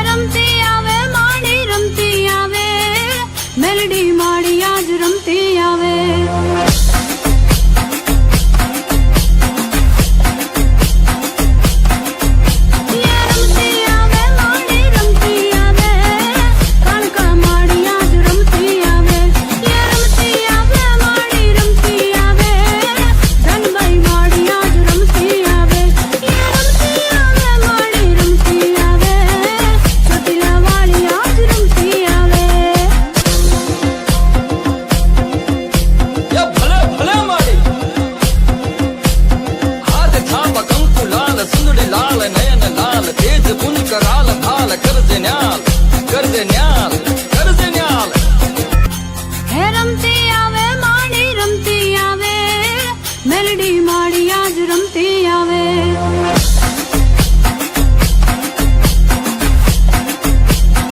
રમતી આવે માડી રમતી આવે મેલડી માડી આજ રમતી આવે લાલ નયન લાલ તેજ પુન કરાલ થાલ કરજે ન્યાલ